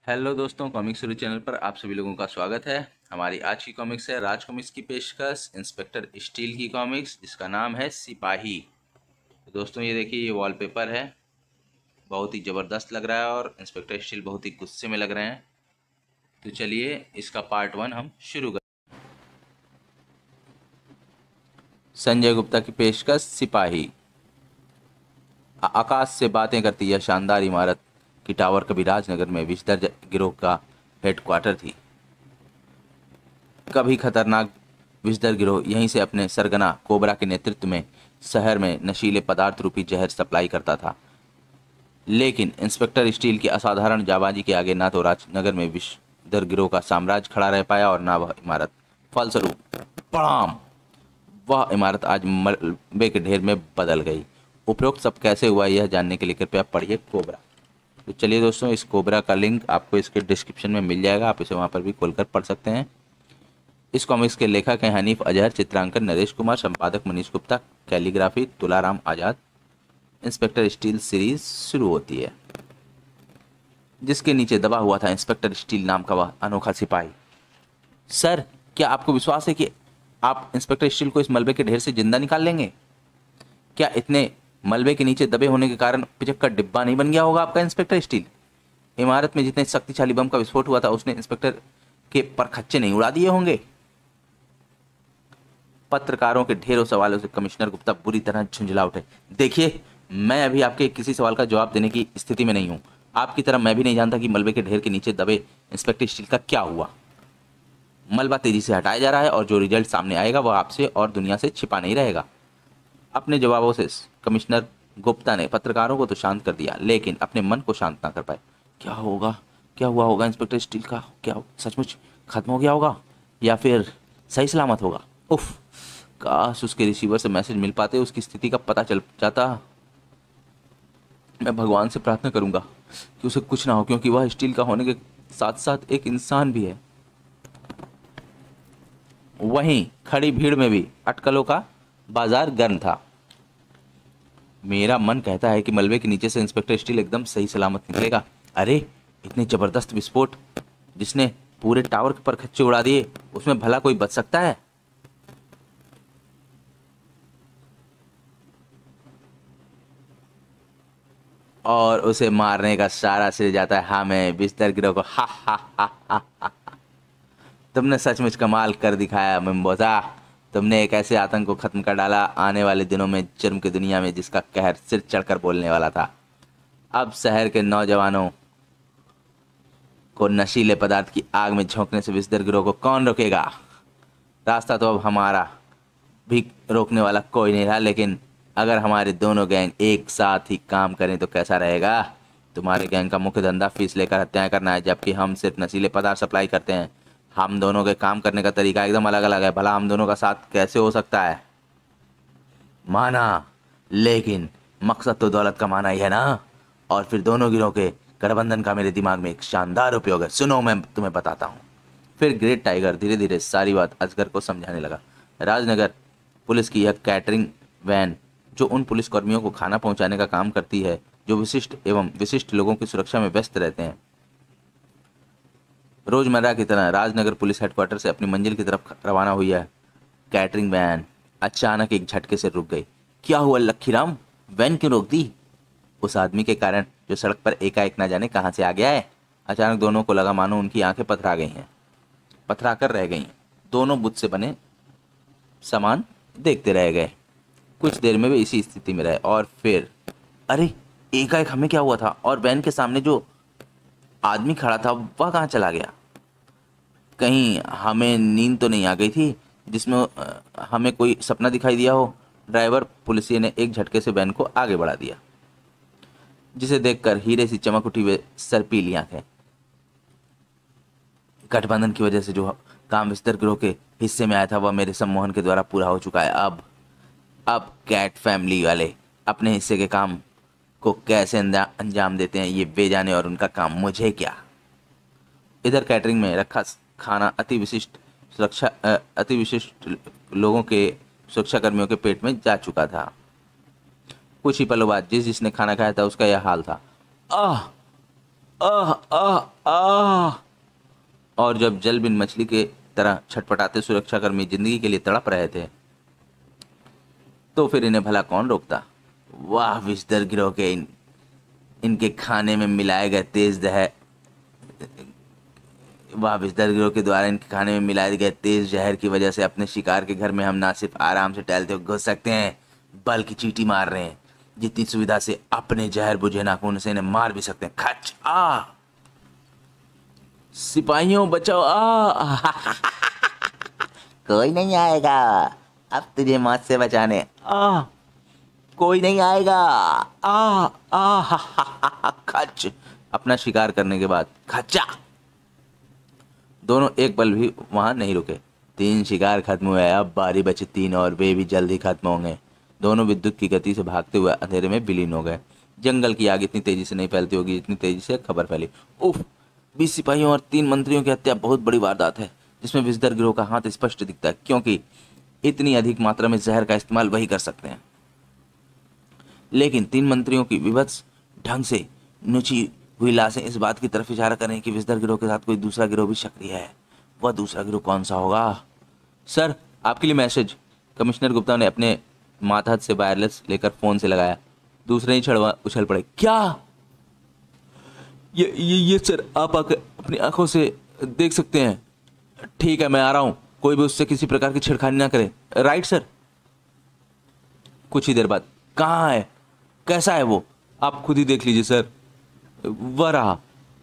Hello दोस्तों, comic शुरू channel पर आप सभी लोगों का स्वागत है। हमारी आज की कॉमिक्स है राज कॉमिक्स की पेशकश इंस्पेक्टर स्टील की कॉमिक्स, जिसका नाम है सिपाही। तो दोस्तों ये देखिए, ये वॉलपेपर है, बहुत ही ज़बरदस्त लग रहा है और इंस्पेक्टर स्टील बहुत ही गुस्से में लग रहे हैं। तो चलिए इसका पार्ट 1 हम शुरू करें। संजय गुप्ता की पेशकश सिपाही। आकाश से बातें करती यह शानदार इमारत की टावर कभी राजनगर में विस्तर गिरोह का हेडक्वार्टर थी। कभी खतरनाक विस्तर गिरोह यहीं से अपने सरगना कोबरा के नेतृत्व में शहर में नशीले पदार्थ रूपी जहर सप्लाई करता था। लेकिन इंस्पेक्टर स्टील की असाधारण जाबाजी के आगे ना तो राजनगर में विस्तर गिरोह का साम्राज्य खड़ा रह पाया और ना वह इमारत। फलस्वरूप पड़ाम, वह इमारत आज मलबे के ढेर में बदल गई। उपरोक्त सब कैसे हुआ यह जानने के लिए कृपया पढ़िए कोबरा। तो चलिए दोस्तों, इस कोबरा का लिंक आपको इसके डिस्क्रिप्शन में मिल जाएगा, आप इसे वहाँ पर भी खोलकर पढ़ सकते हैं। इस कॉमिक्स के लेखक हैं हनीफ अजहर, चित्रांकन नरेश कुमार, संपादक मनीष गुप्ता, कैलीग्राफी तुलाराम आजाद। इंस्पेक्टर स्टील सीरीज शुरू होती है, जिसके नीचे दबा हुआ था इंस्पेक्टर स्टील नाम का वह अनोखा सिपाही। सर, क्या आपको विश्वास है कि आप इंस्पेक्टर स्टील को इस मलबे के ढेर से जिंदा निकाल लेंगे? क्या इतने मलबे के नीचे दबे होने के कारण पिचक का डिब्बा नहीं बन गया होगा आपका इंस्पेक्टर स्टील? इमारत में जितने शक्तिशाली बम का विस्फोट हुआ था उसने इंस्पेक्टर के परखच्चे नहीं उड़ा दिए होंगे? पत्रकारों के ढेरों सवालों से कमिश्नर गुप्ता बुरी तरह झुंझला उठे। देखिए, मैं अभी आपके किसी सवाल का जवाब देने की स्थिति में नहीं हूं। आपकी तरह मैं भी नहीं जानता कि मलबे के ढेर के नीचे दबे इंस्पेक्टर स्टील का क्या हुआ। मलबा तेजी से हटाया जा रहा है और जो रिजल्ट सामने आएगा वह आपसे और दुनिया से छिपा नहीं रहेगा। अपने जवाबों से कमिश्नर गुप्ता ने पत्रकारों को तो शांत कर दिया, लेकिन अपने मन को शांत ना कर पाए। क्या होगा, क्या हुआ होगा इंस्पेक्टर स्टील का? क्या सचमुच खत्म हो गया होगा या फिर सही सलामत होगा? उफ, काश उसके रिसीवर से मैसेज मिल पाते, उसकी स्थिति का पता चल जाता। मैं भगवान से प्रार्थना करूंगा कि उसे कुछ ना हो, क्योंकि वह स्टील का होने के साथ साथ एक इंसान भी है। वहीं खड़ी भीड़ में भी अटकलों का बाजार गर्म था। मेरा मन कहता है कि मलबे के नीचे से इंस्पेक्टर स्टील एकदम सही सलामत निकलेगा। अरे, इतने जबरदस्त विस्फोट जिसने पूरे टावर पर खच्चे उड़ा दिए, उसमें भला कोई बच सकता है? और उसे मारने का सारा श्रेय जाता है हमें, बिस्तर गिरोह को। हा हा हा हा हा। तुमने सचमुच कमाल कर दिखाया मिम्बोजा। तुमने एक ऐसे आतंक को खत्म कर डाला आने वाले दिनों में जुर्म की दुनिया में, जिसका कहर सिर चढ़कर बोलने वाला था। अब शहर के नौजवानों को नशीले पदार्थ की आग में झोंकने से बिस्तर गिरोह को कौन रोकेगा? रास्ता तो अब हमारा भी रोकने वाला कोई नहीं रहा, लेकिन अगर हमारे दोनों गैंग एक साथ ही काम करें तो कैसा रहेगा? तुम्हारे गैंग का मुख्य धंधा फीस लेकर हत्याएं करना है, जबकि हम सिर्फ नशीले पदार्थ सप्लाई करते हैं। हम दोनों के काम करने का तरीका एकदम अलग अलग है। भला हम दोनों का साथ कैसे हो सकता है? माना, लेकिन मकसद तो दौलत कमाना ही है ना। और फिर दोनों गिरोह के गठबंधन का मेरे दिमाग में एक शानदार उपयोग है। सुनो, मैं तुम्हें बताता हूँ। फिर ग्रेट टाइगर धीरे धीरे सारी बात अजगर को समझाने लगा। राजनगर पुलिस की यह कैटरिंग वैन, जो उन पुलिसकर्मियों को खाना पहुंचाने का काम करती है जो विशिष्ट लोगों की सुरक्षा में व्यस्त रहते हैं, रोजमर्रा की तरह राजनगर पुलिस हेडक्वार्टर से अपनी मंजिल की तरफ रवाना हुई है। कैटरिंग वैन अचानक एक झटके से रुक गई। क्या हुआ लक्खीराम, वैन क्यों रोक दी? उस आदमी के कारण जो सड़क पर एकाएक ना जाने कहां से आ गया है। अचानक दोनों को लगा मानो उनकी आंखें पथरा गई हैं, पथरा कर रह गई। दोनों बुत से बने सामान देखते रह गए। कुछ देर में वे इसी स्थिति में रहे और फिर, अरे, एकाएक हमें क्या हुआ था? और वैन के सामने जो आदमी खड़ा था वह कहाँ चला गया? कहीं हमें नींद तो नहीं आ गई थी जिसमें हमें कोई सपना दिखाई दिया हो? ड्राइवर पुलिसिया ने एक झटके से वैन को आगे बढ़ा दिया, जिसे देखकर हीरे सी चमक उठी वे सरपीली आंखें। गठबंधन की वजह से जो काम विस्तर गिरोह के हिस्से में आया था वह मेरे सम्मोहन के द्वारा पूरा हो चुका है। अब कैट फैमिली वाले अपने हिस्से के काम को कैसे अंजाम देते हैं ये वे जाने, और उनका काम मुझे क्या। इधर कैटरिंग में रखा खाना अति विशिष्ट लोगों के सुरक्षा कर्मियों के पेट में जा चुका था। कुछ ही पलों बाद जिसने खाना खाया था उसका यह हाल था। आह आह आह आ और जब जल बिन मछली के तरह छटपटाते सुरक्षाकर्मी जिंदगी के लिए तड़प रहे थे, तो फिर इन्हें भला कौन रोकता। वाह विस्तर गिरोह के इनके खाने में मिलाए गए तेज जहर, वाह विस्तर गिरोह के द्वारा इनके खाने में मिलाए गए तेज जहर की वजह से अपने शिकार के घर में हम ना सिर्फ आराम से टहलते हुए घुस सकते हैं, बल्कि चींटी मार रहे हैं जितनी सुविधा से अपने जहर बुझे नाखून से इन्हें मार भी सकते हैं। खच आ सिपाहियों बचाओ आ कोई नहीं आएगा अब तुझे मौत से बचाने, आ कोई नहीं आएगा आ खच। अपना शिकार करने के बाद खचा। दोनों एक पल भी वहां नहीं रुके। 3 शिकार खत्म हुए, अब बारी बचे 3 और वे भी जल्द ही खत्म होंगे। दोनों विद्युत की गति से भागते हुए अंधेरे में विलीन हो गए। जंगल की आग इतनी तेजी से नहीं फैलती होगी जितनी तेजी से खबर फैली। उफ, 20 सिपाहियों और 3 मंत्रियों की हत्या बहुत बड़ी वारदात है जिसमें विस्तर गिरोह का हाथ स्पष्ट दिखता है, क्योंकि इतनी अधिक मात्रा में जहर का इस्तेमाल वही कर सकते हैं। लेकिन 3 मंत्रियों की विभत्स ढंग से नुची हुई लाशें इस बात की तरफ इशारा करें कि विस्तर गिरोह के साथ कोई दूसरा गिरोह भी सक्रिय है। वह दूसरा गिरोह कौन सा होगा? सर, आपके लिए मैसेज। कमिश्नर गुप्ता ने अपने मातहत से वायरलेस लेकर फोन से लगाया। दूसरे ही छड़वा उछल पड़े। क्या? ये सर, आप आकर अपनी आंखों से देख सकते हैं। ठीक है, मैं आ रहा हूं। कोई भी उससे किसी प्रकार की छेड़खानी ना करे। Right sir. कुछ ही देर बाद, कहाँ है, कैसा है वो? आप खुद ही देख लीजिए सर। वह रहा।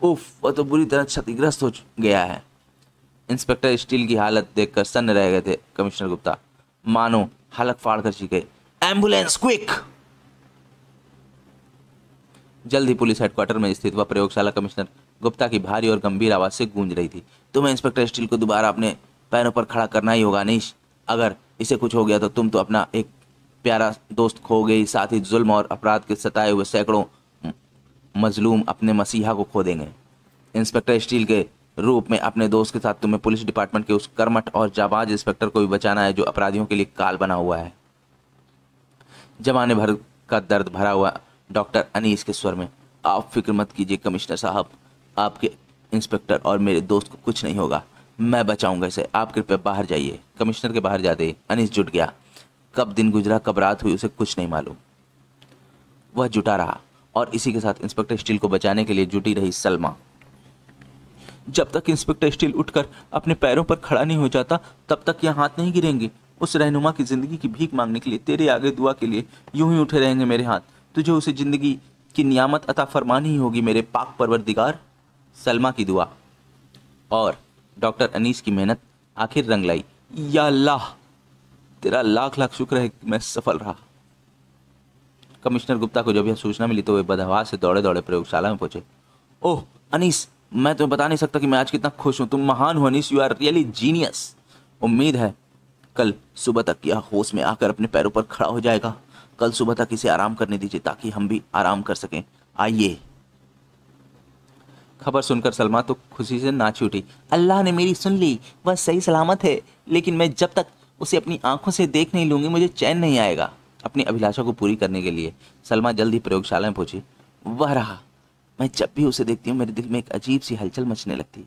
उफ, वह तो बुरी तरह क्षतिग्रस्त हो गया है। इंस्पेक्टर स्टील की हालत देखकर सन्न रह गए थे कमिश्नर गुप्ता, मानो हलक फाड़ कर चीखे। Ambulance quick! जल्द ही पुलिस हेडक्वार्टर में स्थित वह प्रयोगशाला कमिश्नर गुप्ता की भारी और गंभीर आवाज से गूंज रही थी। तुम्हें इंस्पेक्टर स्टील को दोबारा अपने पैरों पर खड़ा करना ही होगा अनीश। अगर इसे कुछ हो गया तो तुम तो अपना एक प्यारा दोस्त खो गई, साथ ही जुल्म और अपराध के सताए हुए सैकड़ों मजलूम अपने मसीहा को खो देंगे। इंस्पेक्टर स्टील के रूप में अपने दोस्त के साथ तुम्हें पुलिस डिपार्टमेंट के उस कर्मठ और जाबाज इंस्पेक्टर को भी बचाना है जो अपराधियों के लिए काल बना हुआ है। जमाने भर का दर्द भरा हुआ डॉक्टर अनीस के स्वर में। आप फिक्र मत कीजिए कमिश्नर साहब, आपके इंस्पेक्टर और मेरे दोस्त को कुछ नहीं होगा, मैं बचाऊंगा इसे। आप कृपया बाहर जाइए। कमिश्नर के बाहर जाते ही अनीस जुट गया। कब दिन गुजरा, कब रात हुई, उसे कुछ नहीं मालूम। वह जुटा रहा और इसी के साथ इंस्पेक्टर स्टील को बचाने के लिए जुटी रही सलमा। जब तक इंस्पेक्टर स्टील उठकर अपने पैरों पर खड़ा नहीं हो जाता तब तक यहाँ हाथ नहीं गिरेंगे। उस रहनुमा की जिंदगी की भीख मांगने के लिए, तेरे आगे दुआ के लिए यूं ही उठे रहेंगे मेरे हाथ। तुझे उसे जिंदगी की नियामत अता फरमानी ही होगी मेरे पाक परवरदिगार। सलमा की दुआ और डॉक्टर अनीस की मेहनत आखिर रंग लाई। या अल्लाह, तेरा लाख लाख शुक्र है कि मैं सफल रहा। कमिश्नर गुप्ता को जब यह सूचना मिली तो वे बदहवास से दौड़े दौड़े प्रयोगशाला में पहुंचे। ओह अनीस, मैं तुम्हें बता नहीं सकता कि मैं आज कितना खुश हूं। तुम महान हो Anees, you are really genius. उम्मीद है कल सुबह तक यह होश में आकर अपने पैरों पर खड़ा हो जाएगा। कल सुबह तक इसे आराम करने दीजिए ताकि हम भी आराम कर सकें। आइए। खबर सुनकर सलमा तो खुशी से नाची उठी। अल्लाह ने मेरी सुन ली, वह सही सलामत है, लेकिन मैं जब तक उसे अपनी आंखों से देख नहीं लूंगी मुझे चैन नहीं आएगा। अपनी अभिलाषा को पूरी करने के लिए सलमा जल्द ही प्रयोगशाला में पहुंची। वह रहा। मैं जब भी उसे देखती हूँ मेरे दिल में एक अजीब सी हलचल मचने लगती।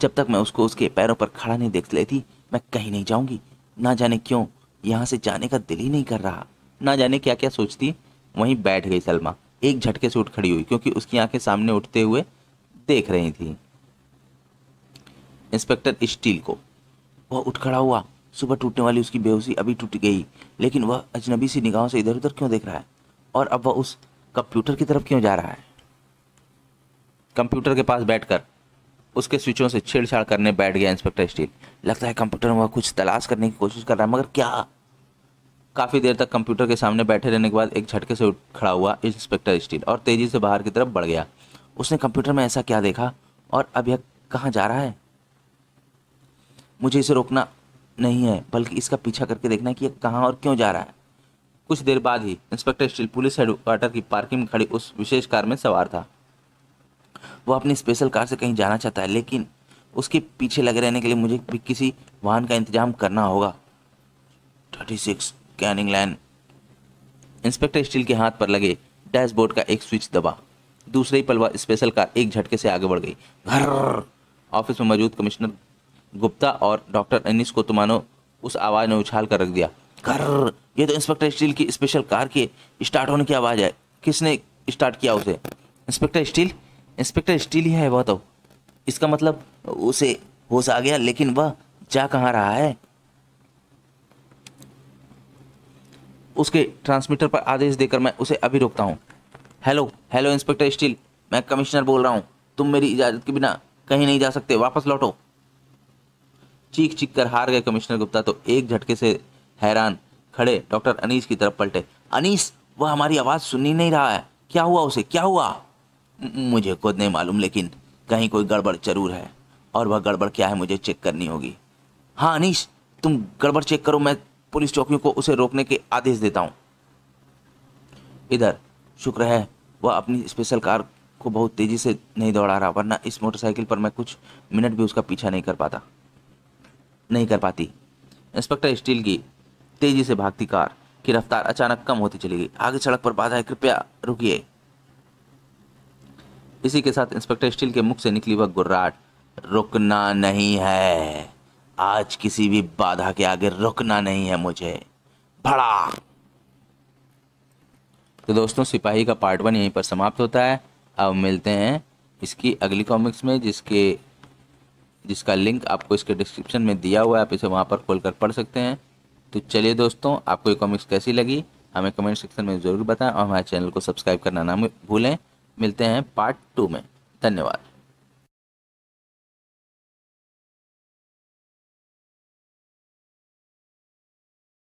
जब तक मैं उसको उसके पैरों पर खड़ा नहीं देख लेती मैं कहीं नहीं जाऊंगी। ना जाने क्यों यहाँ से जाने का दिल ही नहीं कर रहा। ना जाने क्या क्या सोचती। वहीं बैठ गई सलमा, एक झटके से उठ खड़ी हुई क्योंकि उसकी आंखें सामने उठते हुए देख रही थी इंस्पेक्टर स्टील को। वह उठ खड़ा हुआ। सुबह टूटने वाली उसकी बेहोशी अभी टूट गई, लेकिन वह अजनबी सी निगाहों से इधर उधर क्यों देख रहा है? और अब वह उस कंप्यूटर की तरफ क्यों जा रहा है? कंप्यूटर के पास बैठकर उसके स्विचों से छेड़छाड़ करने बैठ गया इंस्पेक्टर स्टील। लगता है कंप्यूटर में वह कुछ तलाश करने की कोशिश कर रहा है, मगर क्या? काफी देर तक कंप्यूटर के सामने बैठे रहने के बाद एक झटके से उठ खड़ा हुआ इंस्पेक्टर स्टील और तेजी से बाहर की तरफ बढ़ गया। उसने कंप्यूटर में ऐसा क्या देखा और अब यह कहाँ जा रहा है? मुझे इसे रोकना नहीं है बल्कि इसका पीछा करके देखना है कि यह कहाँ और क्यों जा रहा है। कुछ देर बाद ही इंस्पेक्टर स्टील पुलिस हेडक्वार्टर की पार्किंग में खड़ी उस विशेष कार में सवार था। वह अपनी स्पेशल कार से कहीं जाना चाहता है, लेकिन उसके पीछे लगे रहने के लिए मुझे भी किसी वाहन का इंतजाम करना होगा। 36 कैनिंग लाइन। इंस्पेक्टर स्टील के हाथ पर लगे डैशबोर्ड का एक स्विच दबा। दूसरे ही पल वह स्पेशल कार एक झटके से आगे बढ़ गई। घर ऑफिस में मौजूद कमिश्नर गुप्ता और डॉक्टर अनीस को तो मानो उस आवाज़ ने उछाल कर रख दिया। घर, ये तो इंस्पेक्टर स्टील की स्पेशल कार के स्टार्ट होने की आवाज़ है। किसने स्टार्ट किया उसे? Inspector steel? इंस्पेक्टर स्टील ही है वह तो। इसका मतलब उसे होश आ गया, लेकिन वह जा कहाँ रहा है? उसके ट्रांसमीटर पर आदेश देकर मैं उसे अभी रोकता हूँ। हेलो हेलो इंस्पेक्टर स्टील, मैं कमिश्नर बोल रहा हूँ। तुम मेरी इजाज़त के बिना कहीं नहीं जा सकते, वापस लौटो। चीख चीख कर हार गए कमिश्नर गुप्ता तो एक झटके से हैरान खड़े डॉक्टर अनीस की तरफ पलटे। अनीस, वह हमारी आवाज़ सुन ही नहीं रहा है। क्या हुआ उसे, क्या हुआ? मुझे खुद नहीं मालूम, लेकिन कहीं कोई गड़बड़ जरूर है, और वह गड़बड़ क्या है मुझे चेक करनी होगी। हाँ अनीस, तुम गड़बड़ चेक करो, मैं पुलिस चौकियों को उसे रोकने के आदेश देता हूँ। इधर शुक्र है वह अपनी स्पेशल कार को बहुत तेज़ी से नहीं दौड़ा रहा, वरना इस मोटरसाइकिल पर मैं कुछ मिनट भी उसका पीछा नहीं कर पाती। इंस्पेक्टर स्टील की तेजी से भागती कार की रफ्तार अचानक कम होती चली गई। आगे सड़क पर बाधा है, कृपया रुकिए। इसी के साथ इंस्पेक्टर स्टील के मुख से निकली वह गुर्राहट, रुकना नहीं है, आज किसी भी बाधा के आगे रुकना नहीं है मुझे। भड़ा। तो दोस्तों, सिपाही का पार्ट 1 यहीं पर समाप्त होता है। अब मिलते हैं इसकी अगली कॉमिक्स में, जिसका लिंक आपको इसके डिस्क्रिप्शन में दिया हुआ है, आप इसे वहाँ पर खोलकर पढ़ सकते हैं। तो चलिए दोस्तों, आपको ये कॉमिक्स कैसी लगी हमें कमेंट सेक्शन में ज़रूर बताएं, और हमारे चैनल को सब्सक्राइब करना ना भूलें। मिलते हैं पार्ट 2 में। धन्यवाद।